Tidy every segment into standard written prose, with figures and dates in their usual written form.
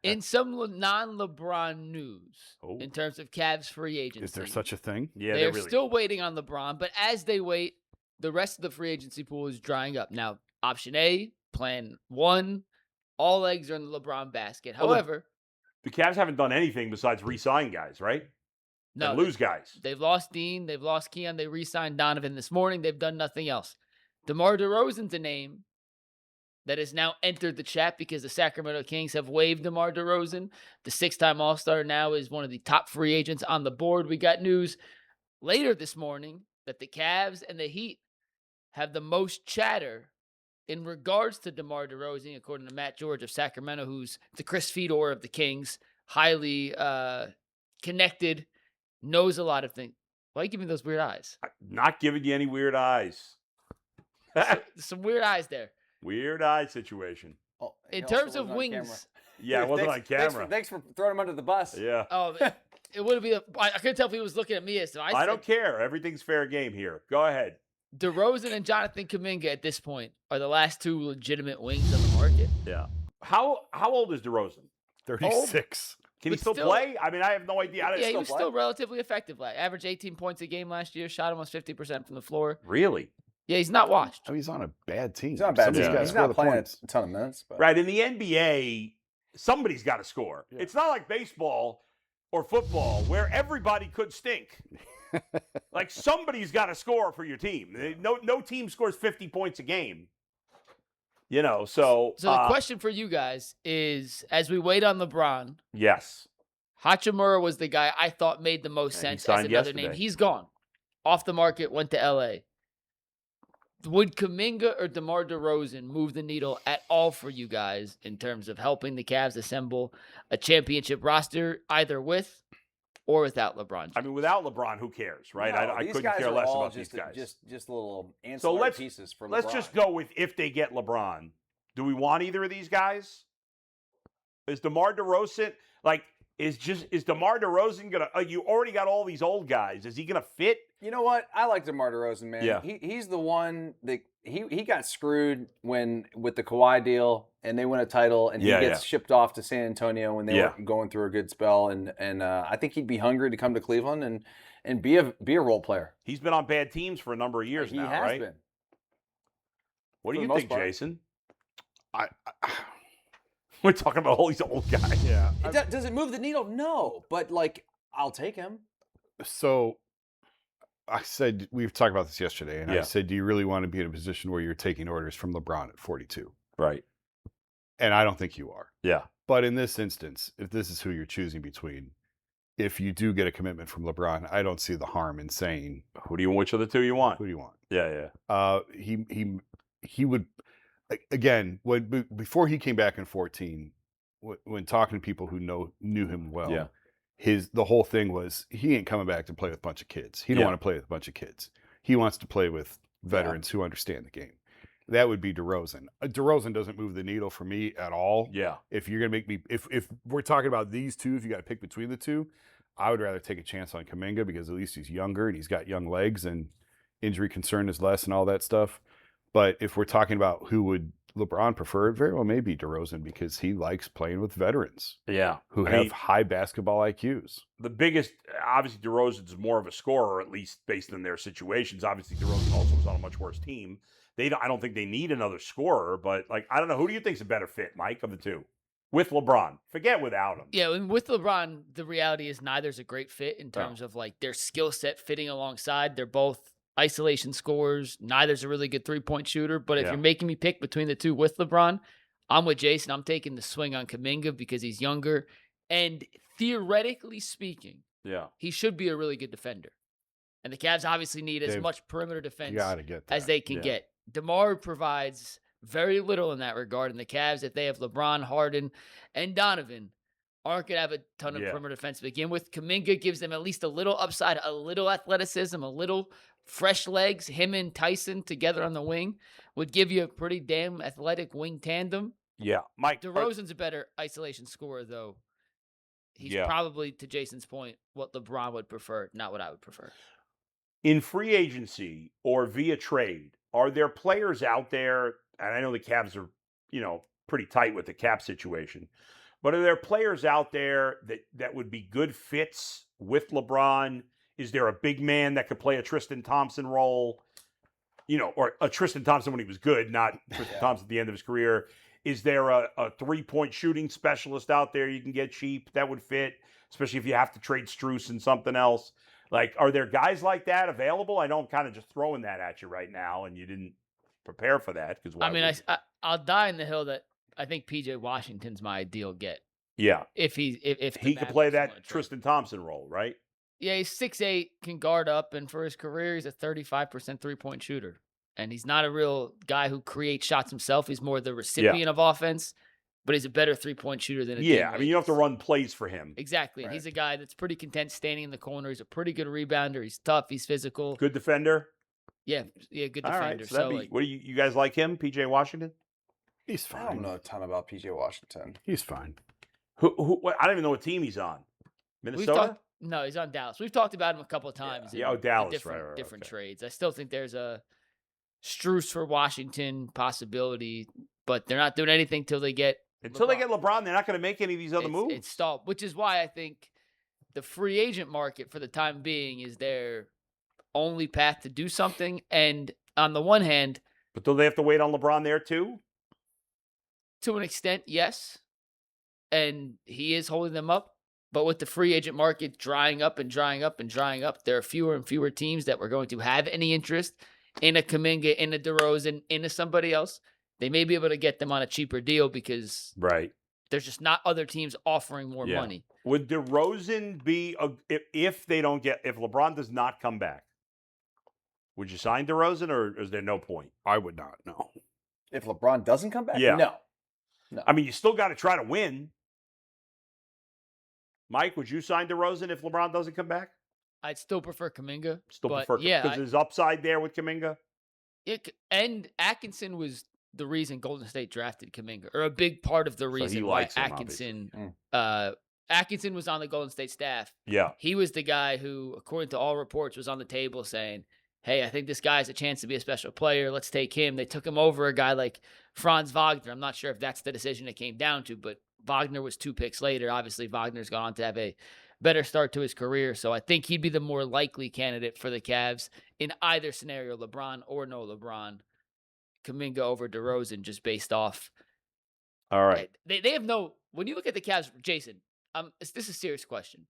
In some non-LeBron news, in terms of Cavs free agency. Is there such a thing? Yeah, they're still waiting on LeBron, but as they wait, the rest of the free agency pool is drying up. Now, option A, plan 1, all eggs are in the LeBron basket. However, the Cavs haven't done anything besides re-sign guys, right? No, and lose guys. They've lost Dean. They've lost Keon. They re-signed Donovan this morning. They've done nothing else. DeMar DeRozan's a name that has now entered the chat because the Sacramento Kings have waived DeMar DeRozan. The 6-time All-Star now is one of the top free agents on the board. We got news later this morning that the Cavs and the Heat have the most chatter in regards to DeMar DeRozan, according to Matt George of Sacramento, who's the Chris Fedor of the Kings, highly connected, knows a lot of things. Why are you giving me those weird eyes? I'm not giving you any weird eyes. Some weird eyes there. Weird eye situation. Oh, in terms of wings. Yeah, it wasn't on camera. Thanks for throwing him under the bus. Yeah. Oh, it would be. I couldn't tell if he was looking at me. So I don't care. Everything's fair game here. Go ahead. DeRozan and Jonathan Kuminga at this point are the last two legitimate wings on the market. Yeah. How old is DeRozan? 36. Can he still play? I mean, I have no idea. Yeah, he was still relatively effective. Like, averaged 18 points a game last year, shot almost 50% from the floor. Really? Yeah, he's not washed. I mean, he's on a bad team. He's not a bad team. Yeah. He's not playing a ton of minutes. But. Right. In the NBA, somebody's got to score. Yeah. It's not like baseball or football where everybody could stink. Like, somebody's got to score for your team. No team scores 50 points a game. You know, so the question for you guys is, as we wait on LeBron. Yes. Hachimura was the guy I thought made the most sense as another name. He's gone. Off the market, went to L.A. Would Kuminga or DeMar DeRozan move the needle at all for you guys in terms of helping the Cavs assemble a championship roster, either with or without LeBron James? I mean, without LeBron, who cares, right? No, I couldn't care less about these guys. Just little ancillary pieces for LeBron. Let's just go with if they get LeBron. Do we want either of these guys? Is DeMar DeRozan is DeMar DeRozan gonna? You already got all these old guys. Is he gonna fit? You know what? I like DeMar DeRozan, man. Yeah. He's the one that he got screwed with the Kawhi deal, and they win a title, and he gets shipped off to San Antonio when they were going through a good spell, and I think he'd be hungry to come to Cleveland and be a role player. He's been on bad teams for a number of years now, right? He has been. What do you think, Jason? We're talking about all these old guys. Yeah. Does it move the needle? No, but I'll take him. So I said, we've talked about this yesterday, and I said, do you really want to be in a position where you're taking orders from LeBron at 42? Right. And I don't think you are. Yeah. But in this instance, if this is who you're choosing between, if you do get a commitment from LeBron, I don't see the harm in saying, which of the two you want? Who do you want? Yeah. He would, again, before he came back in 14, when talking to people who knew him well, the whole thing was he ain't coming back to play with a bunch of kids. He don't want to play with a bunch of kids. He wants to play with veterans who understand the game. That would be DeRozan. DeRozan doesn't move the needle for me at all. Yeah. If you're gonna make me, if we're talking about these two, if you got to pick between the two, I would rather take a chance on Kuminga because at least he's younger and he's got young legs and injury concern is less and all that stuff. But if we're talking about who would LeBron prefer, it very well may be DeRozan because he likes playing with veterans. Yeah. Who have high basketball IQs. The biggest, obviously, DeRozan's more of a scorer, at least based on their situations. Obviously, DeRozan also was on a much worse team. I don't think they need another scorer, but I don't know. Who do you think's a better fit, Mike, of the two? With LeBron. Forget without him. Yeah, and with LeBron, the reality is neither's a great fit in terms of their skill set fitting alongside. They're both isolation scorers. Neither's a really good three-point shooter. But if you're making me pick between the two with LeBron, I'm with Jason. I'm taking the swing on Kuminga because he's younger. And theoretically speaking, he should be a really good defender. And the Cavs obviously need as much perimeter defense as they can get. DeMar provides very little in that regard. And the Cavs, if they have LeBron, Harden, and Donovan, aren't going to have a ton of perimeter defense to begin with. Kuminga gives them at least a little upside, a little athleticism, a little fresh legs. Him and Tyson together on the wing would give you a pretty damn athletic wing tandem. Yeah. Mike. DeRozan's a better isolation scorer, though. He's probably, to Jason's point, what LeBron would prefer, not what I would prefer. In free agency or via trade, are there players out there, and I know the Cavs are, pretty tight with the cap situation, But are there players out there that would be good fits with LeBron? Is there a big man that could play a Tristan Thompson role? Or a Tristan Thompson when he was good, not Tristan Thompson at the end of his career. Is there a 3-point shooting specialist out there you can get cheap that would fit, especially if you have to trade Strus and something else? Like, are there guys like that available? I know I'm kind of just throwing that at you right now, and you didn't prepare for that. I'll die in the hill that I think P.J. Washington's my ideal get. Yeah. If he could play that Tristan Thompson role, right? Yeah, he's 6'8", can guard up, and for his career, he's a 35% 3-point shooter. And he's not a real guy who creates shots himself. He's more the recipient of offense, but he's a better 3-point shooter than a you don't have to run plays for him. Exactly. Right. And he's a guy that's pretty content standing in the corner. He's a pretty good rebounder. He's tough. He's physical. Good defender. Yeah, good defender. All right, so what do you guys like him, P.J. Washington? He's fine. I don't know a ton about P.J. Washington. He's fine. Who I don't even know what team he's on. Minnesota? No, he's on Dallas. We've talked about him a couple of times. Dallas, different trades. I still think there's a Strus for Washington possibility, but they're not doing anything until they get LeBron. They're not going to make any of these other moves. It's stalled, which is why I think the free agent market for the time being is their only path to do something. And on the one hand, but do they have to wait on LeBron there too? To an extent, yes, and he is holding them up. But with the free agent market drying up, there are fewer and fewer teams that were going to have any interest in a Kuminga, in a DeRozan, in a somebody else. They may be able to get them on a cheaper deal because there's just not other teams offering more money. Would DeRozan be if LeBron does not come back? Would you sign DeRozan, or is there no point? I would not. No. If LeBron doesn't come back, no. I mean, you still got to try to win. Mike, would you sign DeRozan if LeBron doesn't come back? I'd still prefer Kuminga. Because there's upside there with Kuminga? And Atkinson was the reason Golden State drafted Kuminga, or a big part of the reason why Atkinson was on the Golden State staff. Yeah. He was the guy who, according to all reports, was on the table saying, hey, I think this guy has a chance to be a special player. Let's take him. They took him over a guy like Franz Wagner. I'm not sure if that's the decision it came down to, but Wagner was 2 picks later. Obviously, Wagner's gone on to have a better start to his career. So I think he'd be the more likely candidate for the Cavs in either scenario, LeBron or no LeBron. Kuminga over DeRozan, just based off. All right. They have no, when you look at the Cavs, Jason, this is a serious question.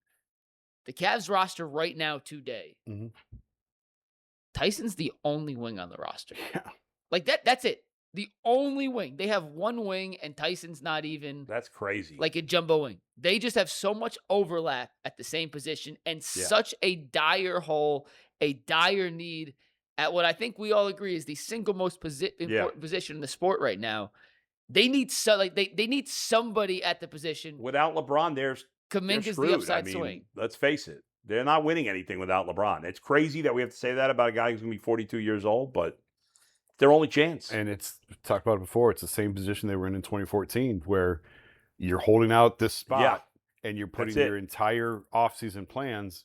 The Cavs roster right now today, Tyson's the only wing on the roster. Yeah. Like that's it. The only wing. They have one wing, and Tyson's not even. That's crazy. Like a jumbo wing. They just have so much overlap at the same position and such a dire hole, a dire need at what I think we all agree is the single most important position in the sport right now. They need they need somebody at the position. Without LeBron, Kuminga's the upside swing. Let's face it. They're not winning anything without LeBron. It's crazy that we have to say that about a guy who's going to be 42 years old, but their only chance. And it's talked about it before. It's the same position they were in 2014, where you're holding out this spot and you're putting your entire offseason plans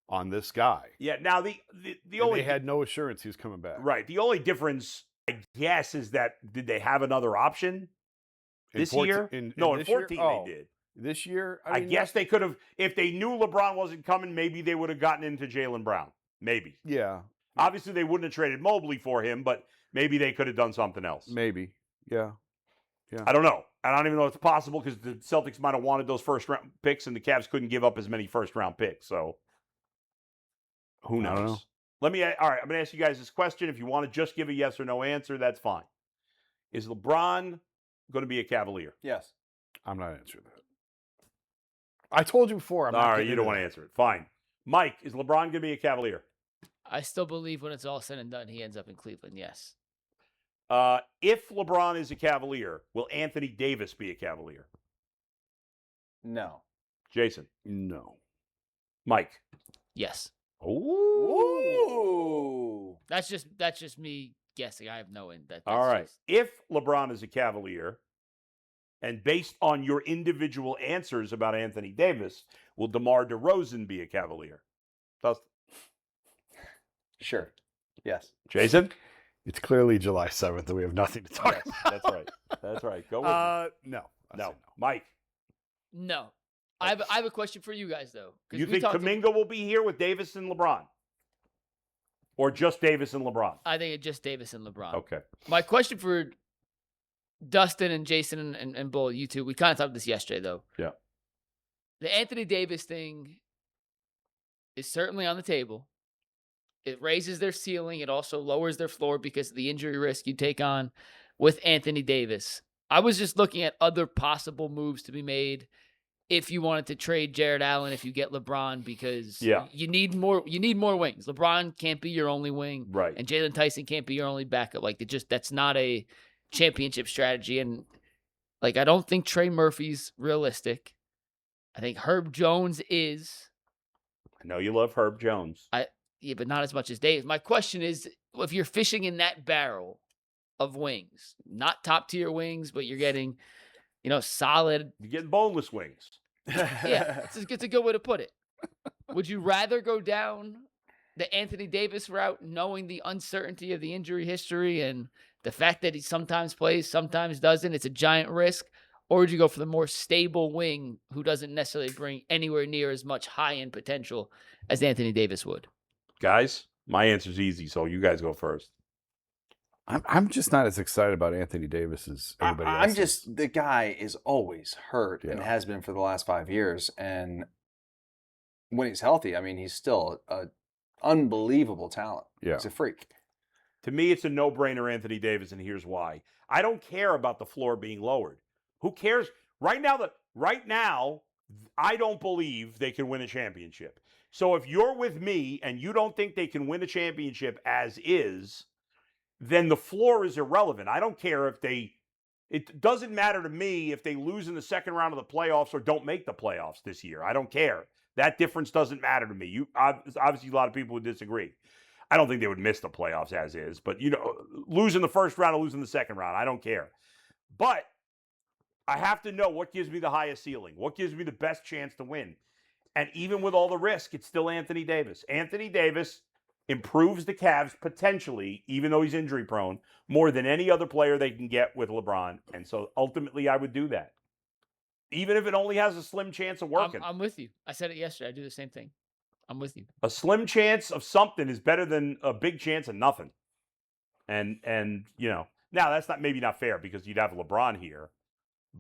on this guy. Yeah. Now the only they had no assurance he was coming back. Right. The only difference, I guess, is that did they have another option this year? In 14 they did. This year, I guess they could have. If they knew LeBron wasn't coming, maybe they would have gotten into Jaylen Brown. Maybe. Yeah. Obviously, they wouldn't have traded Mobley for him, but maybe they could have done something else. Maybe. Yeah. I don't know. I don't even know if it's possible because the Celtics might have wanted those first-round picks, and the Cavs couldn't give up as many first-round picks. So, who knows? I don't know. All right, I'm going to ask you guys this question. If you want to just give a yes or no answer, that's fine. Is LeBron going to be a Cavalier? Yes. I'm not answering that. I told you before. All right, you don't want to answer it. Fine. Mike, is LeBron going to be a Cavalier? I still believe when it's all said and done, he ends up in Cleveland, yes. If LeBron is a Cavalier, will Anthony Davis be a Cavalier? No. Jason? No. Mike? Yes. Ooh. That's just me guessing. I have no end. All right. If LeBron is a Cavalier, and based on your individual answers about Anthony Davis, will DeMar DeRozan be a Cavalier? Dustin? Sure. Yes. Jason? It's clearly July 7th, and we have nothing to talk about. That's right. That's right. Go with me. No. No. Mike? No. I have a question for you guys, though. You think Kuminga will be here with Davis and LeBron? Or just Davis and LeBron? I think it's just Davis and LeBron. Okay. My question for Dustin and Jason and Bull, you two, we kind of talked about this yesterday, though. Yeah. The Anthony Davis thing is certainly on the table. It raises their ceiling. It also lowers their floor because of the injury risk you take on with Anthony Davis. I was just looking at other possible moves to be made if you wanted to trade Jared Allen, if you get LeBron, because you need more wings. LeBron can't be your only wing. Right. And Jalen Tyson can't be your only backup. That's not a championship strategy. And I don't think Trey Murphy's realistic. I think Herb Jones is. I know you love Herb Jones. Yeah, but not as much as Dave. My question is, if you're fishing in that barrel of wings, not top tier wings, but you're getting, solid. You're getting boneless wings. Yeah, it's a good way to put it. Would you rather go down the Anthony Davis route, knowing the uncertainty of the injury history and the fact that he sometimes plays, sometimes doesn't? It's a giant risk. Or would you go for the more stable wing who doesn't necessarily bring anywhere near as much high-end potential as Anthony Davis would? Guys, my answer's easy, so you guys go first. I'm just not as excited about Anthony Davis as everybody else. The guy is always hurt and has been for the last 5 years. And when he's healthy, he's still an unbelievable talent. Yeah. He's a freak. To me, it's a no-brainer, Anthony Davis, and here's why. I don't care about the floor being lowered. Who cares? Right now, I don't believe they can win a championship. So if you're with me and you don't think they can win a championship as is, then the floor is irrelevant. I don't care it doesn't matter to me if they lose in the second round of the playoffs or don't make the playoffs this year. I don't care. That difference doesn't matter to me. Obviously, a lot of people would disagree. I don't think they would miss the playoffs as is, but lose in the first round or lose in the second round, I don't care. But I have to know what gives me the highest ceiling, what gives me the best chance to win. And even with all the risk, it's still Anthony Davis. Anthony Davis improves the Cavs potentially, even though he's injury prone, more than any other player they can get with LeBron. And so ultimately I would do that. Even if it only has a slim chance of working. I'm with you. I said it yesterday. I do the same thing. I'm with you. A slim chance of something is better than a big chance of nothing. And now that's maybe not fair because you'd have LeBron here,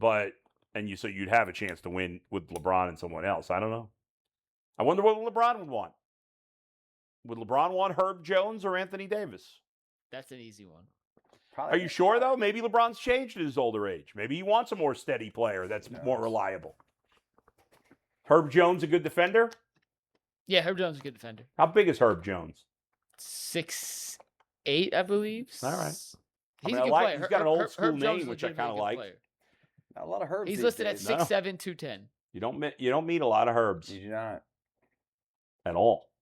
so you'd have a chance to win with LeBron and someone else. I don't know. I wonder what LeBron would want. Would LeBron want Herb Jones or Anthony Davis? That's an easy one. Probably. Are you sure, though? Maybe LeBron's changed at his older age. Maybe he wants a more steady player that's more reliable. Herb Jones a good defender? Yeah, Herb Jones is a good defender. How big is Herb Jones? 6'8", I believe. All right. He's a good player. He's got an old school Herb Jones name, which I kind of like. Not a lot of Herbs. He's listed at 6'7", 210. You don't meet a lot of Herbs. You do not. At all.